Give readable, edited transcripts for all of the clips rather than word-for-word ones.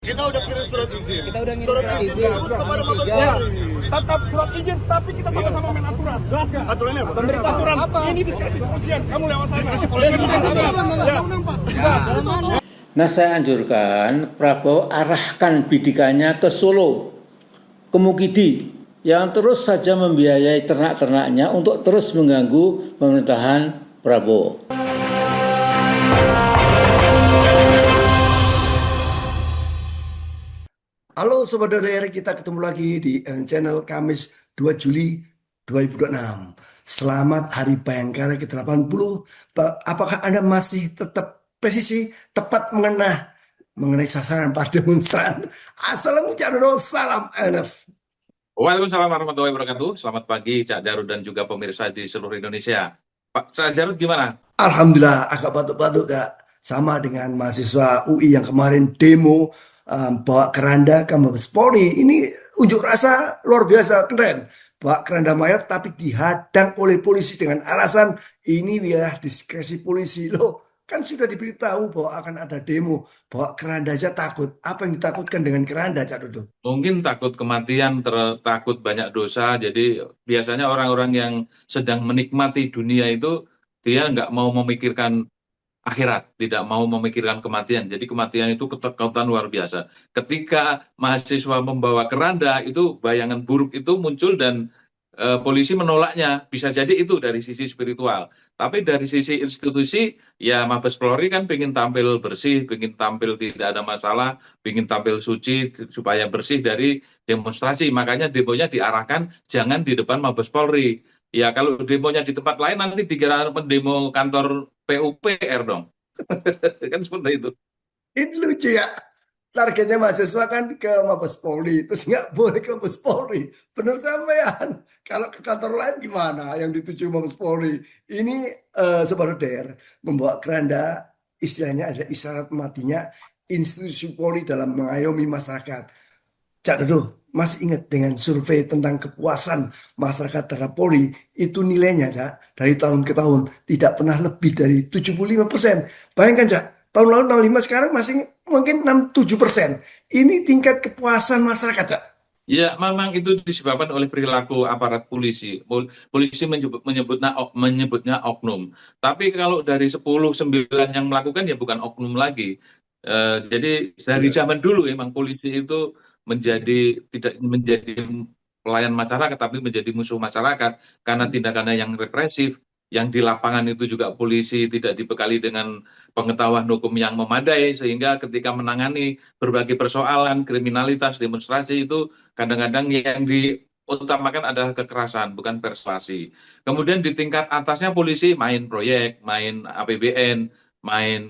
Kita udah kirim surat izin. Kita udah ngirim Surat surat izin izin. tersebut kepada Mabes Ya. Polri. Tetap surat izin, tapi kita sama-sama main aturan. Jelas nggak? Aturannya apa? Pemerintah Aturan apa? ini diskresi kepolisian. Kamu lewat sana. Diskresi kepolisian. Nah, saya anjurkan Prabowo arahkan bidikannya ke Solo, ke Mukidi, yang terus saja membiayai ternak-ternaknya untuk terus mengganggu pemerintahan Prabowo. Halo Sobat DDR, kita ketemu lagi di channel Kamis 2 Juli 2026. Selamat Hari Bayangkara ke-80. Apakah Anda masih tetap presisi, tepat mengenai sasaran para demonstran? Assalamualaikum, salam NF. Waalaikumsalam warahmatullahi wabarakatuh. Selamat pagi Cak Jarud dan juga pemirsa di seluruh Indonesia. Pak Cak Jarud gimana? Alhamdulillah agak batuk-batuk Kak. Sama dengan mahasiswa UI yang kemarin demo bawa keranda ke Mabes Polri. Ini unjuk rasa luar biasa, keren. Bawa keranda mayat tapi dihadang oleh polisi dengan alasan ini wilayah diskresi polisi. Loh, kan sudah diberitahu bahwa akan ada demo. Bawa keranda aja takut. Apa yang ditakutkan dengan keranda, Cak Dodo? Mungkin takut kematian, takut banyak dosa. Jadi biasanya orang-orang yang sedang menikmati dunia itu dia nggak mau memikirkan akhirat, tidak mau memikirkan kematian. Jadi kematian itu ketakutan luar biasa. Ketika mahasiswa membawa keranda, itu bayangan buruk itu muncul dan polisi menolaknya. Bisa jadi itu dari sisi spiritual. Tapi dari sisi institusi, ya Mabes Polri kan pengen tampil bersih, pengen tampil tidak ada masalah, pengen tampil suci supaya bersih dari demonstrasi. Makanya demonya diarahkan jangan di depan Mabes Polri. Ya kalau demonya di tempat lain nanti dikira pendemo kantor PUPR dong. Kan seperti itu. Ini lucu ya. Targetnya mahasiswa kan ke Mabes Polri, terus nggak boleh ke Mabes Polri. Bener sampean. Kalau ke kantor lain gimana yang dituju Mabes Polri? Ini Sobat DDR membawa keranda, istilahnya ada isyarat matinya institusi Polri dalam mengayomi masyarakat. Cak Dodo, masih ingat dengan survei tentang kepuasan masyarakat terhadap Polri, itu nilainya, Cak, dari tahun ke tahun tidak pernah lebih dari 75%. Bayangkan, Cak, tahun lalu 65, sekarang masih mungkin 67%. Ini tingkat kepuasan masyarakat, Cak. Ya, memang itu disebabkan oleh perilaku aparat polisi. Polisi menyebutnya oknum. Tapi kalau dari 10, 9 yang melakukan ya bukan oknum lagi. Jadi dari zaman dulu emang polisi itu tidak menjadi pelayan masyarakat, tapi menjadi musuh masyarakat karena tindakannya yang represif. Yang di lapangan itu juga polisi tidak dibekali dengan pengetahuan hukum yang memadai, sehingga ketika menangani berbagai persoalan, kriminalitas, demonstrasi itu kadang-kadang yang diutamakan adalah kekerasan, bukan persuasi. Kemudian di tingkat atasnya polisi main proyek, main APBN,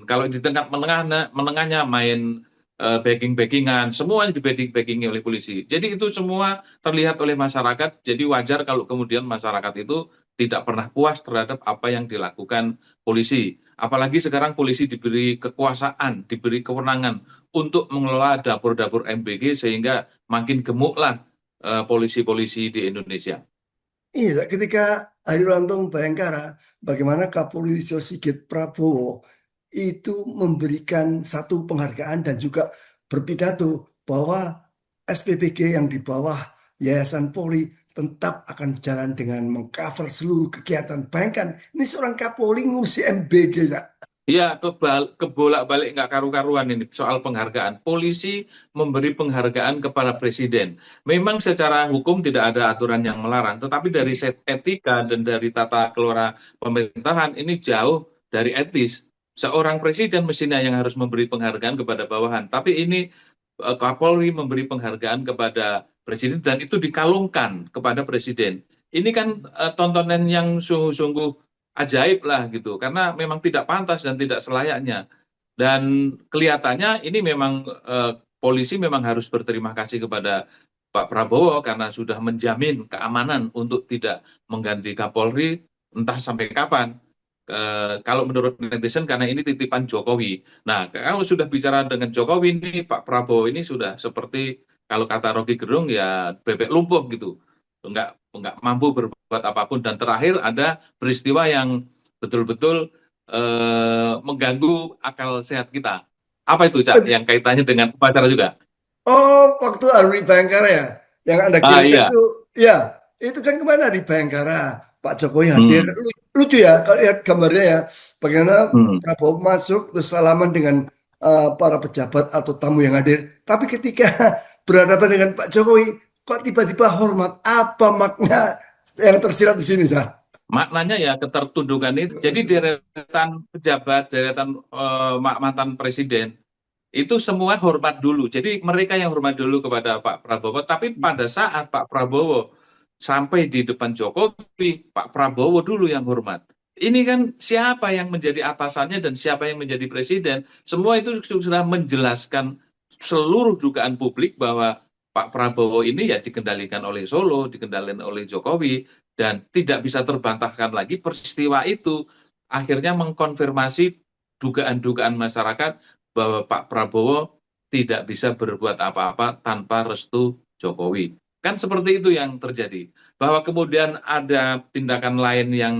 kalau di tingkat menengahnya main backing-backingan, semuanya di-backing oleh polisi. Jadi itu semua terlihat oleh masyarakat, jadi wajar kalau kemudian masyarakat itu tidak pernah puas terhadap apa yang dilakukan polisi. Apalagi sekarang polisi diberi kekuasaan, diberi kewenangan untuk mengelola dapur-dapur MBG sehingga makin gemuklah polisi-polisi di Indonesia. Iya, ketika hari ulang tahun Bayangkara, bagaimana Kapolri Sigit Prabowo itu memberikan satu penghargaan dan juga berpidato bahwa SPBG yang di bawah Yayasan Polri tetap akan berjalan dengan mengcover seluruh kegiatan. Bayangkan, ini seorang Kapolri ngurusi MBG, Kak. Ya, kebolak-balik nggak karu-karuan ini soal penghargaan. Polisi memberi penghargaan kepada presiden. Memang secara hukum tidak ada aturan yang melarang, tetapi dari etika dan dari tata kelola pemerintahan ini jauh dari etis. Seorang presiden mestinya yang harus memberi penghargaan kepada bawahan. Tapi ini Kapolri memberi penghargaan kepada presiden dan itu dikalungkan kepada presiden. Ini kan tontonan yang sungguh-sungguh ajaib lah gitu, karena memang tidak pantas dan tidak selayaknya. Dan kelihatannya ini memang polisi memang harus berterima kasih kepada Pak Prabowo karena sudah menjamin keamanan untuk tidak mengganti Kapolri entah sampai kapan. Kalau menurut netizen karena ini titipan Jokowi. Nah, kalau sudah bicara dengan Jokowi ini, Pak Prabowo ini sudah seperti kalau kata Rocky Gerung ya bebek lumpuh gitu. Nggak mampu berbuat apapun. Dan terakhir ada peristiwa yang betul-betul mengganggu akal sehat kita. Apa itu, Cak, yang kaitannya dengan upacara juga? Oh, waktu Hari Bayangkara ya, yang Anda Ah kirimkan iya. itu, ya, itu kan kemana Hari Bayangkara? Pak Jokowi hadir, Hmm. lucu ya, kalau lihat gambarnya ya, bagaimana Hmm. Prabowo masuk terus salaman dengan para pejabat atau tamu yang hadir. Tapi ketika berhadapan dengan Pak Jokowi, kok tiba-tiba hormat? Apa makna yang tersirat di sini, Sah? Maknanya ya ketertundukan itu. Jadi deretan pejabat, deretan mantan presiden itu semua hormat dulu. Jadi mereka yang hormat dulu kepada Pak Prabowo. Tapi pada saat Pak Prabowo sampai di depan Jokowi, Pak Prabowo dulu yang hormat. Ini kan siapa yang menjadi atasannya dan siapa yang menjadi presiden. Semua itu sudah menjelaskan seluruh dugaan publik bahwa Pak Prabowo ini ya dikendalikan oleh Solo, dikendalikan oleh Jokowi, dan tidak bisa terbantahkan lagi peristiwa itu. Akhirnya mengkonfirmasi dugaan-dugaan masyarakat bahwa Pak Prabowo tidak bisa berbuat apa-apa tanpa restu Jokowi. Kan seperti itu yang terjadi. Bahwa kemudian ada tindakan lain yang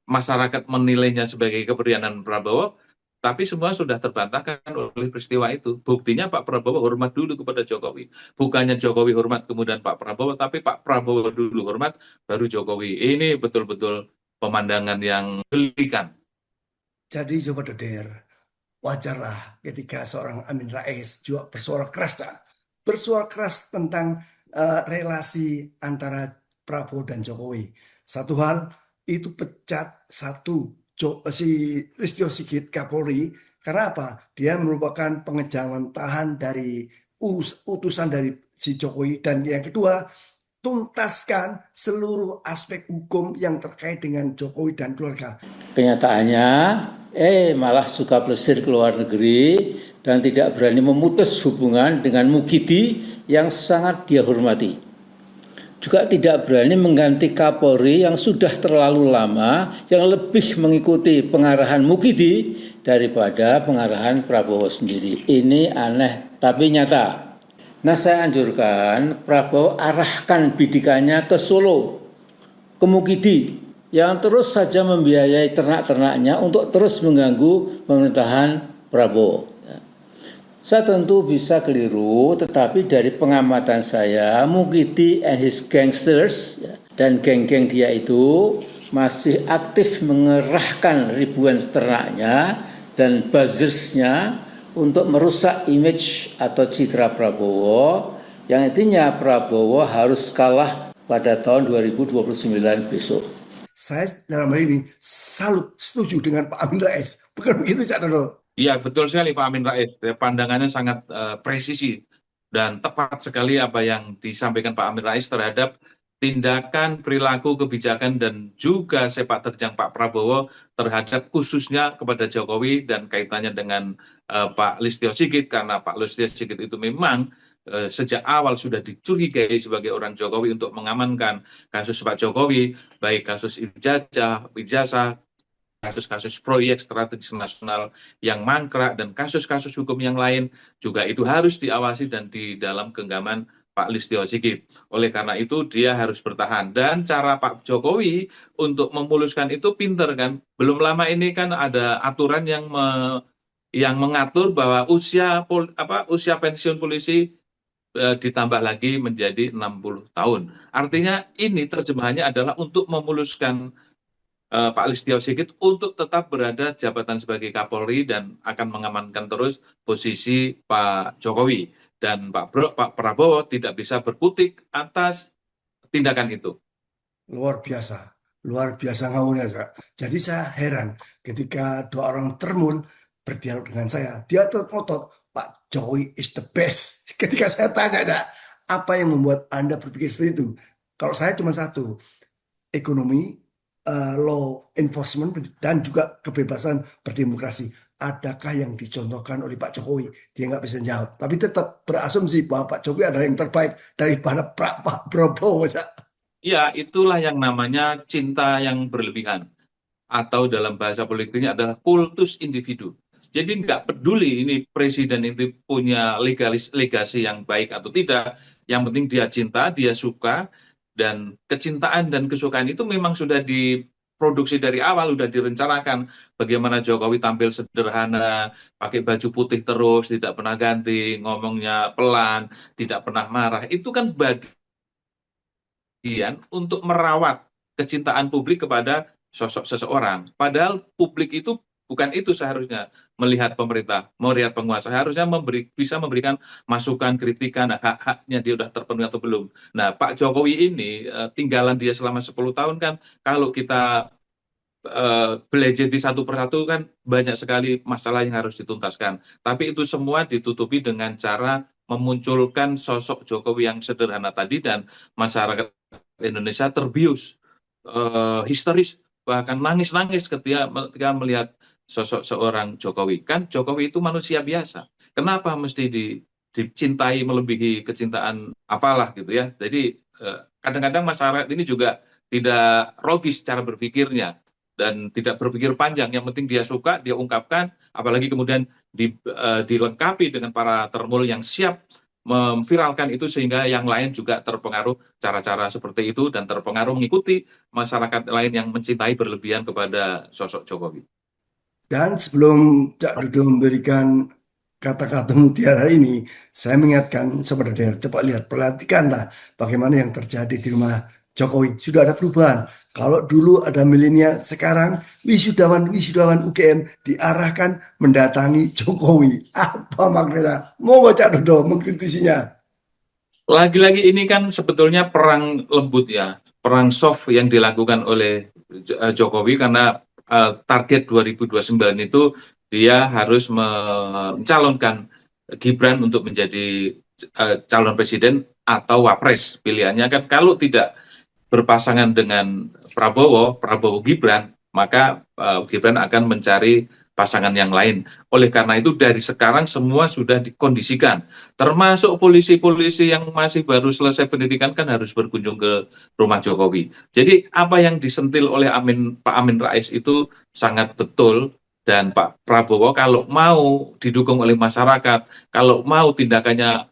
masyarakat menilainya sebagai keberanian Prabowo, tapi semua sudah terbantahkan oleh peristiwa itu. Buktinya Pak Prabowo hormat dulu kepada Jokowi. Bukannya Jokowi hormat kemudian Pak Prabowo, tapi Pak Prabowo dulu hormat, baru Jokowi. Ini betul-betul pemandangan yang gelikan. Jadi Sobat Doder, wajarlah ketika seorang Amin Rais juga bersuara keras, Cak. Bersuara keras tentang relasi antara Prabowo dan Jokowi. Satu hal itu pecat si Listio Sigit Kapolri karena apa? Dia merupakan pengejawan tahan dari utusan dari si Jokowi, dan yang kedua tuntaskan seluruh aspek hukum yang terkait dengan Jokowi dan keluarga. Kenyataannya, malah suka plesir ke luar negeri dan tidak berani memutus hubungan dengan Mukidi yang sangat dia hormati. Juga tidak berani mengganti Kapolri yang sudah terlalu lama, yang lebih mengikuti pengarahan Mukidi daripada pengarahan Prabowo sendiri. Ini aneh tapi nyata. Nah, saya anjurkan Prabowo arahkan bidikannya ke Solo, ke Mukidi, yang terus saja membiayai ternak-ternaknya untuk terus mengganggu pemerintahan Prabowo. Saya tentu bisa keliru, tetapi dari pengamatan saya, Mukidi and his gangsters dan geng-geng dia itu masih aktif mengerahkan ribuan ternaknya dan buzzersnya untuk merusak image atau citra Prabowo, yang intinya Prabowo harus kalah pada tahun 2029 besok. Saya dalam hal ini salut, setuju dengan Pak Amin Rais. Bukan begitu, Cak Dodo? Iya, betul sekali Pak Amin Rais. Pandangannya sangat presisi dan tepat sekali apa yang disampaikan Pak Amin Rais terhadap tindakan, perilaku, kebijakan, dan juga sepak terjang Pak Prabowo terhadap khususnya kepada Jokowi dan kaitannya dengan Pak Listio Sigit, karena Pak Listio Sigit itu memang sejak awal sudah dicurigai sebagai orang Jokowi untuk mengamankan kasus Pak Jokowi, baik kasus ijazah, kasus-kasus proyek strategis nasional yang mangkrak, dan kasus-kasus hukum yang lain juga itu harus diawasi dan di dalam genggaman Pak Listio Sigit. Oleh karena itu dia harus bertahan, dan cara Pak Jokowi untuk memuluskan itu pinter kan. Belum lama ini kan ada aturan yang mengatur bahwa usia pensiun polisi ditambah lagi menjadi 60 tahun. Artinya ini terjemahannya adalah untuk memuluskan Pak Listio Sigit untuk tetap berada jabatan sebagai Kapolri dan akan mengamankan terus posisi Pak Jokowi. Dan Pak Prabowo tidak bisa berkutik atas tindakan itu. Luar biasa ngawurnya, Kak. Jadi saya heran ketika dua orang termul berdialog dengan saya. Dia ngotot, Pak Jokowi is the best. Ketika saya tanya, Kak, apa yang membuat Anda berpikir seperti itu? Kalau saya cuma satu, ekonomi, law enforcement, dan juga kebebasan berdemokrasi. Adakah yang dicontohkan oleh Pak Jokowi? Dia nggak bisa jawab. Tapi tetap berasumsi bahwa Pak Jokowi adalah yang terbaik daripada Pak Prabowo. Ya, itulah yang namanya cinta yang berlebihan. Atau dalam bahasa politiknya adalah kultus individu. Jadi nggak peduli ini presiden itu punya legasi yang baik atau tidak. Yang penting dia cinta, dia suka, dan kecintaan dan kesukaan itu memang sudah produksi dari awal, udah direncanakan bagaimana Jokowi tampil sederhana, pakai baju putih terus, tidak pernah ganti, ngomongnya pelan, tidak pernah marah. Itu kan bagian untuk merawat kecintaan publik kepada sosok seseorang. Padahal publik itu bukan itu seharusnya melihat pemerintah, melihat penguasa. Harusnya bisa memberikan masukan, kritikan, hak-haknya dia sudah terpenuhi atau belum. Nah, Pak Jokowi ini, tinggalan dia selama 10 tahun kan, kalau kita belajeti satu persatu kan banyak sekali masalah yang harus dituntaskan. Tapi itu semua ditutupi dengan cara memunculkan sosok Jokowi yang sederhana tadi, dan masyarakat Indonesia terbius, histeris, bahkan nangis-nangis ketika melihat sosok seorang Jokowi. Kan Jokowi itu manusia biasa. Kenapa mesti dicintai melebihi kecintaan apalah gitu ya. Jadi kadang-kadang masyarakat ini juga tidak logis cara berpikirnya dan tidak berpikir panjang. Yang penting dia suka, dia ungkapkan, apalagi kemudian dilengkapi dengan para termul yang siap memviralkan itu sehingga yang lain juga terpengaruh cara-cara seperti itu dan terpengaruh mengikuti masyarakat lain yang mencintai berlebihan kepada sosok Jokowi. Dan sebelum Cak Dodo memberikan kata-kata mutiara ini, saya mengingatkan Sobat Daer, coba lihat, perhatikanlah bagaimana yang terjadi di rumah Jokowi. Sudah ada perubahan. Kalau dulu ada milenial, sekarang wisudawan UGM diarahkan mendatangi Jokowi. Apa maknanya? Mau Cak Dodo mengkritisinya? Lagi-lagi ini kan sebetulnya perang lembut ya, perang soft yang dilakukan oleh Jokowi karena target 2029 itu dia harus mencalonkan Gibran untuk menjadi calon presiden atau wapres. Pilihannya kan kalau tidak berpasangan dengan Prabowo Gibran, maka Gibran akan mencari pasangan yang lain. Oleh karena itu dari sekarang semua sudah dikondisikan, termasuk polisi-polisi yang masih baru selesai pendidikan kan harus berkunjung ke rumah Jokowi. Jadi apa yang disentil oleh Pak Amin Rais itu sangat betul, dan Pak Prabowo kalau mau didukung oleh masyarakat, kalau mau tindakannya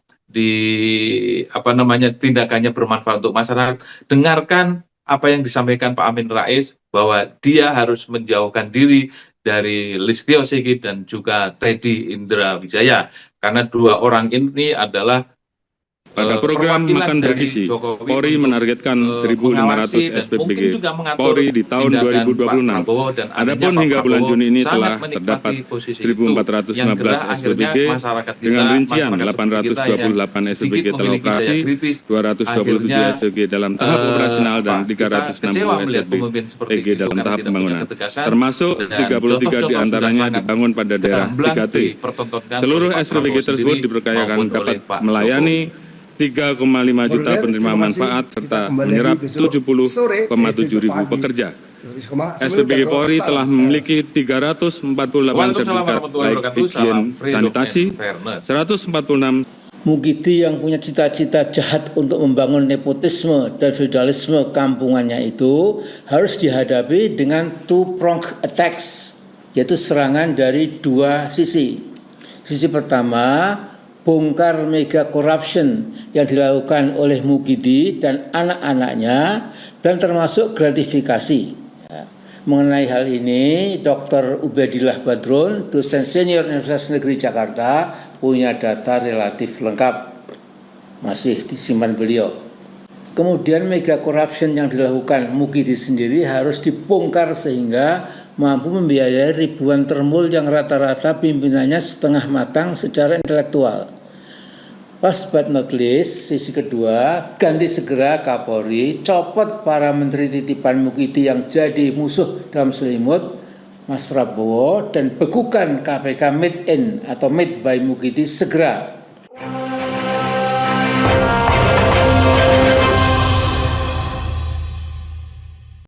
tindakannya bermanfaat untuk masyarakat, dengarkan apa yang disampaikan Pak Amin Rais bahwa dia harus menjauhkan diri dari Listio Sigit dan juga Teddy Indra Wijaya, karena dua orang ini adalah pada program Makan Bergizi, Polri menargetkan 1.500 SPBG Polri di tahun 2026. Adapun hingga bulan Juni ini telah terdapat 1.415 SPBG dengan rincian 828 SPBG terlokasi, 227 SPBG dalam tahap operasional dan 360 SPBG dalam tahap pembangunan. Termasuk 33 diantaranya dibangun pada daerah 3T. Seluruh SPBG tersebut diperkirakan dapat melayani 3,5 juta penerima manfaat serta menyerap 70,7 ribu pekerja. SPBG Polri telah memiliki 348 sertifikat baik higien sanitasi, 146 Mukidi yang punya cita-cita jahat untuk membangun nepotisme dan feudalisme kampungannya itu harus dihadapi dengan two-pronged attacks, yaitu serangan dari dua sisi. Sisi pertama, bongkar mega corruption yang dilakukan oleh Mukidi dan anak-anaknya dan termasuk gratifikasi. Mengenai hal ini, Dr. Ubedillah Badrun, dosen senior Universitas Negeri Jakarta, punya data relatif lengkap. Masih disimpan beliau. Kemudian mega corruption yang dilakukan Mukidi sendiri harus dibongkar sehingga mampu membiayai ribuan termul yang rata-rata pimpinannya setengah matang secara intelektual. Last but not least, sisi kedua, ganti segera Kapolri, copot para menteri titipan Mukidi yang jadi musuh dalam selimut Mas Prabowo, dan bekukan KPK made in atau made by Mukidi segera.